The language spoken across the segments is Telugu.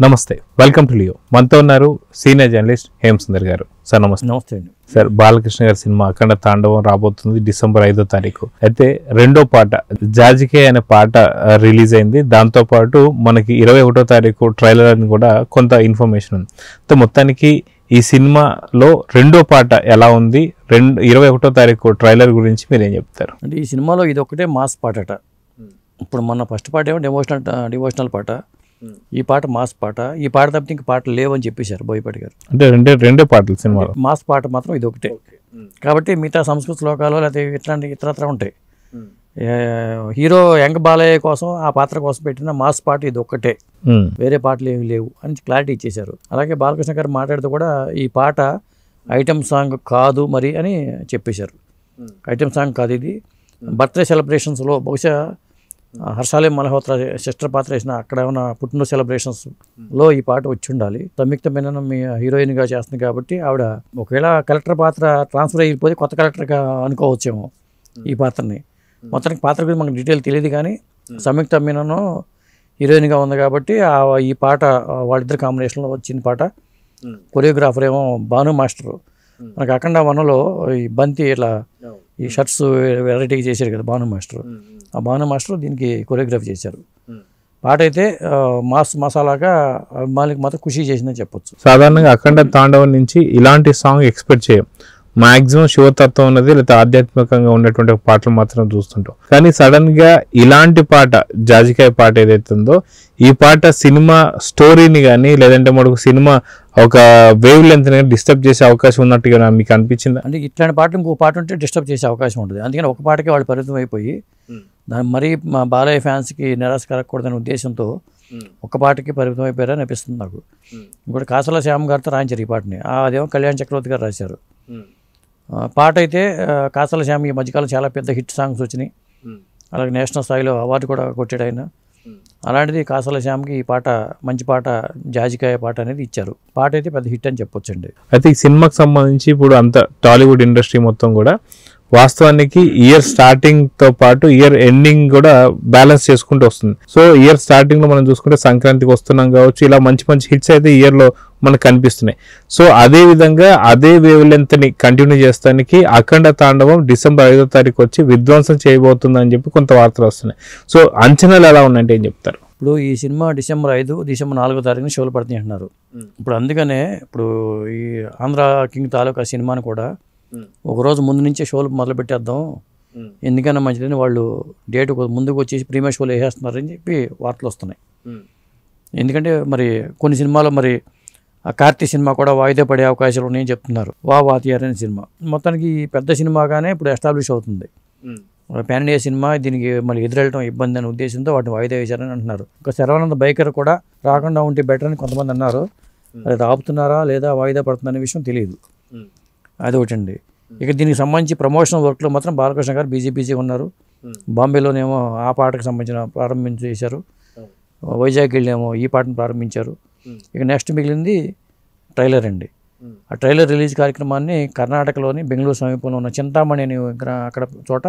నమస్తే, వెల్కమ్ టు లియో. మనతో ఉన్నారు సీనియర్ జర్నలిస్ట్ హేమ్ సుందర్ గారు. సార్ నమస్తే. నమస్తే అండి. సార్, బాలకృష్ణ గారి సినిమా అఖండ తాండవం రాబోతుంది డిసెంబర్ 5వ తారీఖు. అయితే రెండో పాట జాజికే అనే పాట రిలీజ్ అయింది. దాంతో పాటు మనకి 21వ తారీఖు ట్రైలర్ అని కూడా కొంత ఇన్ఫర్మేషన్ ఉంది. అయితే మొత్తానికి ఈ సినిమాలో రెండో పాట ఎలా ఉంది, 21వ తారీఖు ట్రైలర్ గురించి మీరు ఏం చెప్తారు? అంటే ఈ సినిమాలో ఇది ఒకటే మాస్ పాటట. ఇప్పుడు మన ఫస్ట్ పాట ఏమో డివోషనల్ పాట, ఈ పాట మాస్ పాట. ఈ పాట తప్పితే ఇంక పాటలు లేవని చెప్పేశారు బోయపాటి గారు. అంటే రెండే పాటలు సినిమాలో, మాస్ పాట మాత్రం ఇది ఒకటే. కాబట్టి మిగతా సంస్కృత శ్లోకాలు లేకపోతే ఇట్లాంటి ఇతరత్ర ఉంటాయి. హీరో యంగ్ బాలయ్య కోసం ఆ పాత్ర కోసం పెట్టిన మాస్ పాట ఇది ఒక్కటే, వేరే పాటలు ఏమి లేవు అని క్లారిటీ ఇచ్చేశారు. అలాగే బాలకృష్ణ గారు మాట్లాడుతూ కూడా ఈ పాట ఐటమ్ సాంగ్ కాదు మరి అని చెప్పేశారు. ఐటమ్ సాంగ్ కాదు, ఇది బర్త్డే సెలబ్రేషన్స్లో బహుశా హర్షాలి మల్హోత్రా సిస్టర్ పాత్ర వేసిన అక్కడ ఏమైనా పుట్టినరోజు సెలబ్రేషన్స్లో ఈ పాట వచ్చి ఉండాలి. సంయుక్త మీనన్ మీ హీరోయిన్గా చేస్తుంది కాబట్టి ఆవిడ ఒకవేళ కలెక్టర్ పాత్ర ట్రాన్స్ఫర్ అయిపోతే కొత్త కలెక్టర్గా అనుకోవచ్చేమో ఈ పాత్రని. మొత్తానికి పాత్ర గురించి మనకు డీటెయిల్ తెలియదు, కానీ సంయుక్త మీనన్ హీరోయిన్గా ఉంది కాబట్టి ఈ పాట వాళ్ళిద్దరు కాంబినేషన్లో వచ్చిన పాట. కొరియోగ్రాఫర్ ఏమో భాను మాస్టర్. మనకు అఖండ వనలో ఈ బంతి ఇట్లా ఈ షర్ట్స్ వెరైటీగా చేశారు కదా భాను మాస్టర్. ఆ భాను మాస్టర్ దీనికి కొరియోగ్రఫీ చేశారు. పాట అయితే మాస్ మసాలాగా అభిమానులకు మాత్రం ఖుషి చేసిందని చెప్పొచ్చు. సాధారణంగా అఖండ తాండవం నుంచి ఇలాంటి సాంగ్ ఎక్స్పెక్ట్ చేయం. మాక్సిమం శివతత్వం ఉన్నది లేదా ఆధ్యాత్మికంగా ఉన్నటువంటి పాటలు మాత్రం చూస్తుంటాం. కానీ సడన్ గా ఇలాంటి పాట, జాజికాయ పాట ఏదైతే ఉందో, ఈ పాట సినిమా స్టోరీని కానీ లేదంటే మనకు సినిమా ఒక వేవ్ లెంత్ డిస్టర్బ్ చేసే అవకాశం ఉన్నట్టుగా మీకు అనిపించింది? అంటే ఇట్లాంటి పాట ఇంకో పాట ఉంటే డిస్టర్బ్ చేసే అవకాశం ఉంటుంది. అందుకని ఒక పాటకే వాళ్ళు పరిమితం అయిపోయి దాని మరీ మా బాలయ్య ఫ్యాన్స్కి నిరాశ కలగకూడదనే ఉద్దేశంతో ఒక పాటకి పరిమితం అయిపోయారని అనిపిస్తుంది నాకు. ఇంకోటి కాసల శ్యామ్ గారితో రాయించారు ఈ పాటని. అదేమో కళ్యాణ్ చక్రవర్తి గారు రాశారు. పాట అయితే కాసల శ్యామ్ ఈ మధ్యకాలం చాలా పెద్ద హిట్ సాంగ్స్ వచ్చినాయి. అలాగే నేషనల్ స్థాయిలో అవార్డు కూడా కొట్టాడు ఆయన. అలాంటిది కాసల శ్యామ్కి ఈ పాట మంచి పాట, జాజికాయ పాట అనేది ఇచ్చారు. పాట అయితే పెద్ద హిట్ అని చెప్పొచ్చండి. అయితే ఈ సినిమాకి సంబంధించి ఇప్పుడు అంత టాలీవుడ్ ఇండస్ట్రీ మొత్తం కూడా వాస్తవానికి ఇయర్ స్టార్టింగ్ తో పాటు ఇయర్ ఎండింగ్ కూడా బ్యాలెన్స్ చేసుకుంటూ వస్తుంది. సో ఇయర్ స్టార్టింగ్ లో మనం చూసుకుంటే సంక్రాంతికి వస్తున్నాం కావచ్చు, ఇలా మంచి మంచి హిట్స్ అయితే ఇయర్ లో మనకు కనిపిస్తున్నాయి. సో అదే విధంగా అదే వేవ్ లెంత్ ని కంటిన్యూ చేస్తానికి అఖండ తాండవం డిసెంబర్ 5వ తారీఖు వచ్చి విధ్వంసం చేయబోతుందని చెప్పి కొంత వార్తలు వస్తున్నాయి. సో అంచనాలు ఎలా ఉన్నాయంటే ఏం చెప్తారు? ఇప్పుడు ఈ సినిమా డిసెంబర్ 5, డిసెంబర్ 4వ తారీఖున షోలు పడుతున్నాయి అంటున్నారు. ఇప్పుడు అందుకనే ఇప్పుడు ఈ ఆంధ్ర కింగ్ తాలూకా సినిమాని కూడా ఒకరోజు ముందు నుంచే షోలు మొదలు పెట్టేద్దాం, ఎందుకన్నా మంచిదని వాళ్ళు డేట్ ముందుకు వచ్చేసి ప్రీమియర్ షోలు వేసేస్తున్నారని చెప్పి వార్తలు వస్తున్నాయి. ఎందుకంటే మరి కొన్ని సినిమాలు మరి ఆ కార్తీక్ సినిమా కూడా వాయిదా పడే అవకాశాలు ఉన్నాయని చెప్తున్నారు. వాతియార్ అనే సినిమా మొత్తానికి పెద్ద సినిమాగానే ఇప్పుడు ఎస్టాబ్లిష్ అవుతుంది. పాన్ ఇండియా సినిమా, దీనికి మళ్ళీ ఎదురెళ్ళడం ఇబ్బంది అనే ఉద్దేశంతో వాటిని వాయిదా వేశారని అంటున్నారు. ఇంకా శర్వానంద్ బైకర్ కూడా రాకుండా ఉంటే బెటర్ అని కొంతమంది అన్నారు. అది ఆపుతున్నారా లేదా వాయిదా పడుతుందనే విషయం తెలియదు. అది ఒకటండి. ఇక దీనికి సంబంధించి ప్రమోషనల్ వర్క్లో మాత్రం బాలకృష్ణ గారు బిజీగా ఉన్నారు. బాంబేలోనేమో ఆ పాటకు సంబంధించిన ప్రారంభించేశారు, వైజాగ్ వెళ్ళేమో ఈ పాటను ప్రారంభించారు. ఇక నెక్స్ట్ మిగిలింది ట్రైలర్ అండి. ఆ ట్రైలర్ రిలీజ్ కార్యక్రమాన్ని కర్ణాటకలోని బెంగళూరు సమీపంలో ఉన్న చింతామణి అనే అక్కడ చోట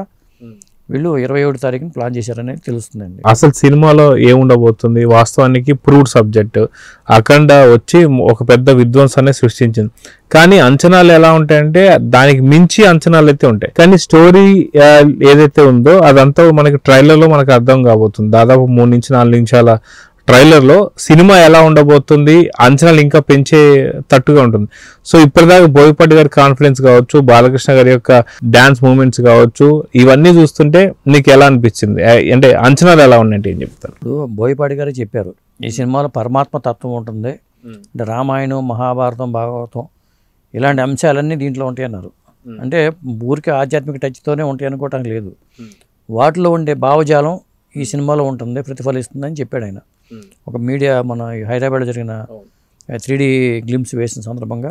వీళ్ళు 27వ తారీఖుని ప్లాన్ చేశారనేది తెలుస్తుందండి. అసలు సినిమాలో ఏముండబోతుంది? వాస్తవానికి ప్రూవ్డ్ సబ్జెక్ట్ అఖండ వచ్చి ఒక పెద్ద విధ్వంసాన్ని సృష్టించింది. కానీ అంచనాలు ఎలా ఉంటాయంటే దానికి మించి అంచనాలు అయితే ఉంటాయి. కానీ స్టోరీ ఏదైతే ఉందో అదంతా మనకి ట్రైలర్లో మనకు అర్థం కాబోతుంది. దాదాపు 3 నుంచి 4 నిమిషాల ట్రైలర్లో సినిమా ఎలా ఉండబోతుంది, అంచనాలు ఇంకా పెంచే తట్టుగా ఉంటుంది. సో ఇప్పటిదాకా బోయపాటి గారి కాన్ఫిడెన్స్ కావచ్చు, బాలకృష్ణ గారి యొక్క డాన్స్ మూమెంట్స్ కావచ్చు, ఇవన్నీ చూస్తుంటే నీకు ఎలా అనిపించింది? అంటే అంచనాలు ఎలా ఉన్నాయంటే ఏం చెప్తారు? ఇప్పుడు బోయపాటి గారు చెప్పారు ఈ సినిమాలో పరమాత్మ తత్వం ఉంటుంది, అంటే రామాయణం, మహాభారతం, భాగవతం ఇలాంటి అంశాలన్నీ దీంట్లో ఉంటాయి అన్నారు. అంటే ఊరికి ఆధ్యాత్మిక టచ్తోనే ఉంటాయి అనుకోవటానికి లేదు. వాటిలో ఉండే భావజాలం ఈ సినిమాలో ఉంటుంది, ప్రతిఫలిస్తుందని చెప్పాడు ఆయన. ఒక మీడియా మన హైదరాబాద్లో జరిగిన 3D గ్లిమ్స్ వేసిన సందర్భంగా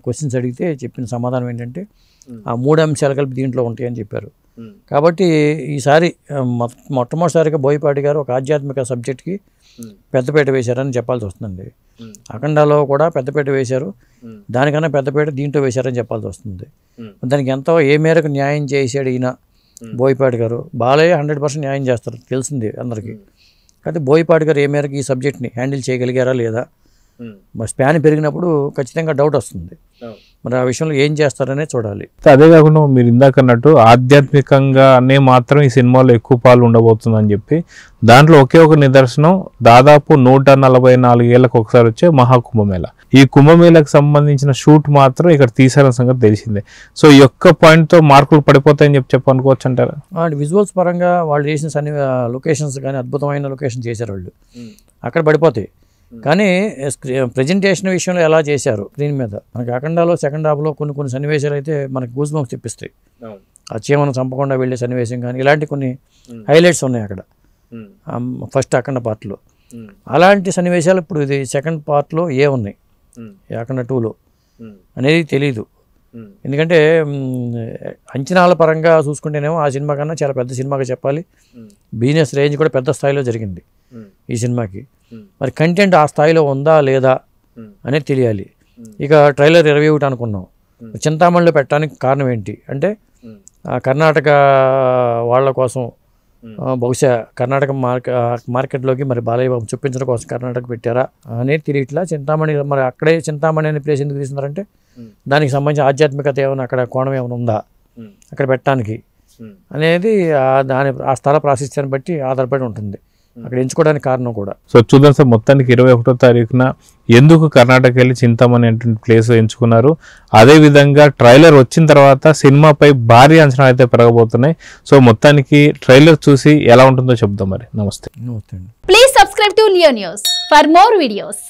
క్వశ్చన్స్ అడిగితే చెప్పిన సమాధానం ఏంటంటే ఆ 3 అంశాలు కలిపి దీంట్లో ఉంటాయని చెప్పారు. కాబట్టి ఈసారి మొట్టమొదటిసారిగా బోయపాటి గారు ఒక ఆధ్యాత్మిక సబ్జెక్ట్కి పెద్దపీట వేశారని చెప్పాల్సి వస్తుందండి. అఖండాలో కూడా పెద్దపీట వేశారు, దానికన్నా పెద్దపీట దీంట్లో వేశారని చెప్పాల్సి వస్తుంది. దానికి ఎంతో ఏ మేరకు న్యాయం చేశాడు ఈయన బోయపాటి గారు. బాలయ్య 100% న్యాయం చేస్తారు, తెలిసింది అందరికీ. అయితే బోయపాటి గారు ఏ మేరకు ఈ సబ్జెక్ట్ని హ్యాండిల్ చేయగలిగారా లేదా మరి స్పాన్ పెరిగినప్పుడు ఖచ్చితంగా డౌట్ వస్తుంది. మరి ఆ విషయంలో ఏం చేస్తారనే చూడాలి. అదే కాకుండా మీరు ఇందాక అన్నట్టు ఆధ్యాత్మికంగానే మాత్రం ఈ సినిమాలో ఎక్కువ పాలు ఉండబోతుందని చెప్పి దాంట్లో ఒకే ఒక నిదర్శనం దాదాపు 144 ఏళ్ళకు ఒకసారి వచ్చే మహాకుంభమేళ. ఈ కుంభమేళకు సంబంధించిన షూట్ మాత్రం ఇక్కడ తీసారన్న సంగతి తెలిసిందే. సో ఈ ఒక్క పాయింట్తో మార్కులు పడిపోతాయని చెప్పనుకోవచ్చు అంటారా? విజువల్స్ పరంగా వాళ్ళు చేసిన లొకేషన్స్ కానీ అద్భుతమైన లొకేషన్ చేశారు వాళ్ళు, అక్కడ పడిపోతాయి. కానీ ప్రజెంటేషన్ విషయంలో ఎలా చేశారు స్క్రీన్ మీద, మనకి అఖండాలో సెకండ్ హాఫ్లో కొన్ని సన్నివేశాలు అయితే మనకి గూస్ బంప్స్ తెప్పిస్తాయి. ఆ చీమను చంపకుండా వెళ్ళే సన్నివేశం కానీ ఇలాంటి కొన్ని హైలైట్స్ ఉన్నాయి అక్కడ ఫస్ట్ అఖండ పార్ట్లో. అలాంటి సన్నివేశాలు ఇప్పుడు ఇది సెకండ్ పార్ట్లో ఉన్నాయి, అఖండ 2లో అనేది తెలీదు. ఎందుకంటే అంచనాల పరంగా చూసుకుంటేనేమో ఆ సినిమా కన్నా చాలా పెద్ద సినిమాగా చెప్పాలి. బిజినెస్ రేంజ్ కూడా పెద్ద స్థాయిలో జరిగింది ఈ సినిమాకి. మరి కంటెంట్ ఆ స్థాయిలో ఉందా లేదా అనేది తెలియాలి. ఇక ట్రైలర్ 21 అనుకున్నాం, చింతామణిలో పెట్టడానికి కారణం ఏంటి అంటే కర్ణాటక వాళ్ళ కోసం, బహుశా కర్ణాటక మార్కెట్లోకి మరి బాలయ్య బాబు చూపించడం కోసం కర్ణాటక పెట్టారా అనేది తెలియట్లా. చింతామణి మరి అక్కడే చింతామణి అనే ప్లేస్ ఎందుకు తీసుకున్నారంటే దానికి సంబంధించిన ఆధ్యాత్మికత ఏమైనా అక్కడ కోణం ఏమైనా ఉందా అక్కడ పెట్టడానికి అనేది ఆ స్థల ప్రాశస్త్యాన్ని బట్టి ఆధారపడి ఉంటుంది అక్కడ ఎంచుకోవడానికి కారణం కూడా. సో చూద్దాం సార్, మొత్తానికి 21వ తారీఖున ఎందుకు కర్ణాటక వెళ్ళి చింతామణి అనేటువంటి ప్లేస్ ఎంచుకున్నారు, అదేవిధంగా ట్రైలర్ వచ్చిన తర్వాత సినిమాపై భారీ అంచనాలు అయితే పెరగబోతున్నాయి. సో మొత్తానికి ట్రైలర్ చూసి ఎలా ఉంటుందో చెప్దాం. మరి నమస్తే. నమస్తే. Please subscribe to Leo news for more videos.